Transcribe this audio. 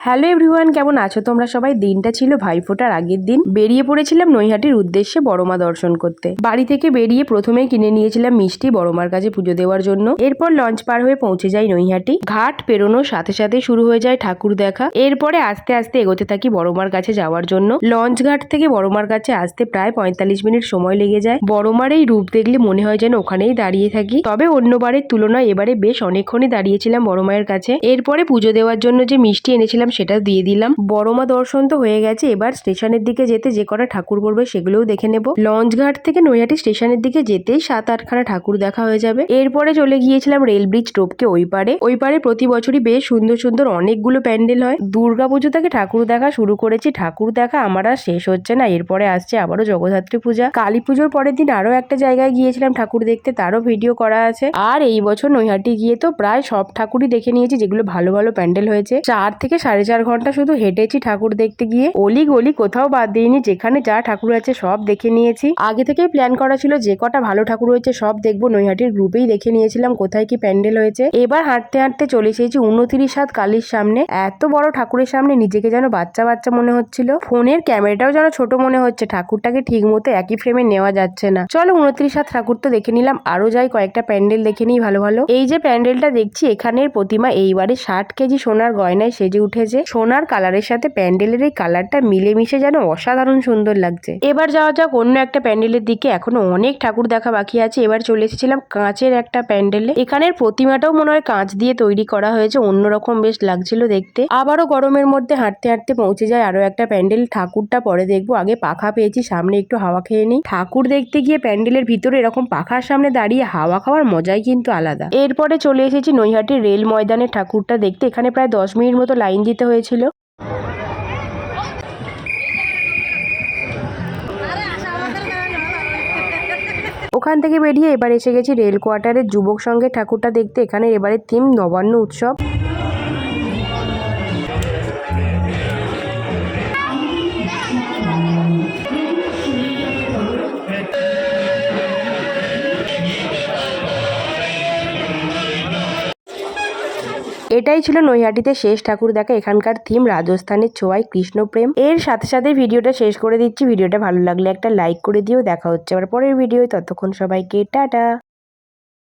Hello everyone, কেমন আছো তোমরা সবাই? দিনটা ছিল ভাইফোঁটার আগের দিন। বেরিয়ে পড়েছিলাম নৈহাটির উদ্দেশ্যে বড়মা দর্শন করতে। বাড়ি থেকে বেরিয়ে প্রথমেই কিনে নিয়েছিলাম মিষ্টি বড়মার কাছে পুজো দেওয়ার জন্য। এরপর লঞ্চ পার হয়ে পৌঁছে যাই নৈহাটি। ঘাট পেরোনোর সাথে সাথে শুরু হয়ে যায় ঠাকুর দেখা। এরপরে আস্তে আস্তে এগোতে থাকি বড়মার কাছে যাওয়ার জন্য। লঞ্চ ঘাট থেকে বড়মার কাছে আসতে প্রায় 45 মিনিট সময় লেগে যায়। বড়মার এই রূপ দেখলে মনে হয় যেন ওখানেই দাঁড়িয়ে থাকি। তবে অন্যবারের তুলনায় এবারে বেশ অনেকক্ষণই দাঁড়িয়েছিলাম বড়মায়ের কাছে। এরপরে পুজো দেওয়ার জন্য যে মিষ্টি এনেছিলাম সেটা দিয়ে দিলাম। বড়মা দর্শন তো হয়ে গেছে, এবার স্টেশনের দিকে যেতে যে কটা ঠাকুর পড়বে সেগুলোও দেখে নেব। লঞ্চ ঘাট থেকে নৈহাটি স্টেশনের দিকে যেতেই 7-8খানা ঠাকুর দেখা হয়ে যাবে। এরপরে চলে গিয়েছিলাম রেল ব্রিজ টোপকে ওই পারে প্রতি বছরই বেশ সুন্দর সুন্দর অনেকগুলো প্যান্ডেল হয়। দুর্গাপুজো থেকে ঠাকুর দেখা শুরু করেছি, ঠাকুর দেখা আমার আর শেষ হচ্ছে না। এরপরে আসছে আবারও জগদ্ধাত্রী পূজা। কালী পুজোর পরের দিন আরো একটা জায়গায় গিয়েছিলাম ঠাকুর দেখতে, তারও ভিডিও করা আছে। আর এই বছর নৈহাটি গিয়ে তো প্রায় সব ঠাকুরই দেখে নিয়েছি যেগুলো ভালো ভালো প্যান্ডেল হয়েছে। 4 থেকে 4.5 ঘন্টা শুধু হেঁটেছি ঠাকুর দেখতে গিয়ে। অলি গলি কোথাও বাদ দিইনি, যেখানে যা ঠাকুর আছে সব দেখে নিয়েছি। আগে থেকেই প্ল্যান করা ছিল যে কটা ভালো ঠাকুর হয়েছে সব দেখবো। নৈহাটির গ্রুপেই দেখে নিয়েছিলাম কোথায় কি প্যান্ডেল হয়েছে। এবার হাঁটতে হাঁটতে চলে এসেছি 29 হাত কালীর সামনে। এত বড় ঠাকুরের সামনে নিজেকে যেন বাচ্চা বাচ্চা মনে হচ্ছিল। ফোনের ক্যামেরাটাও যেন ছোট মনে হচ্ছে, ঠাকুরটাকে ঠিক মতো একই ফ্রেমে নেওয়া যাচ্ছে না। চলো 29 হাত ঠাকুর তো দেখে নিলাম, আরো যাই কয়েকটা প্যান্ডেল দেখে নিই ভালো ভালো। এই যে প্যান্ডেলটা দেখছি এখানের প্রতিমা এইবারে 60 কেজি সোনার গয়নায় সেজে উঠেছে। সোনার কালারের সাথে প্যান্ডেলের এই কালারটা মিলেমিশে যেন অসাধারণ সুন্দর লাগছে। এবার যাওয়া যাক অন্য একটা প্যান্ডেলের দিকে। এখনো অনেক ঠাকুর দেখা বাকি আছে। এবার চলে এসেছিলাম কাঁচের একটা প্যান্ডেলে। এখানের প্রতিমাটাও মনে হয় কাঁচ দিয়ে তৈরি করা হয়েছে, অন্যরকম বেশ লাগছিল দেখতে। আবারও গরমের মধ্যে হাঁটতে হাঁটতে পৌঁছে যায় আরো একটা প্যান্ডেল। ঠাকুরটা পরে দেখবো, আগে পাখা পেয়েছি, সামনে একটু হাওয়া খেয়ে নিই। ঠাকুর দেখতে গিয়ে প্যান্ডেলের ভিতরে এরকম পাখার সামনে দাঁড়িয়ে হাওয়া খাওয়ার মজাই কিন্তু আলাদা। এরপরে চলে এসেছি নৈহাটির রেল ময়দানের ঠাকুরটা দেখতে। এখানে প্রায় 10 মিনিট মতো লাইন দিতে হয়েছিল। ওখান থেকে বেরিয়ে এবার এসে গেছি রেল কোয়ার্টারের যুবক সংঘের ঠাকুরটা দেখতে। এখানে এবারে থিম নবান্ন উৎসব। এটাই ছিল নৈহাটিতে শেষ ঠাকুর দেখা। এখানকার থিম রাজস্থানের ছোঁয়ায় কৃষ্ণপ্রেম। এর সাথে সাথে ভিডিওটা শেষ করে দিচ্ছি। ভিডিওটা ভালো লাগলে একটা লাইক করে দিও। দেখা হচ্ছে আবার পরের ভিডিও। ততক্ষণ সবাইকে টাটা।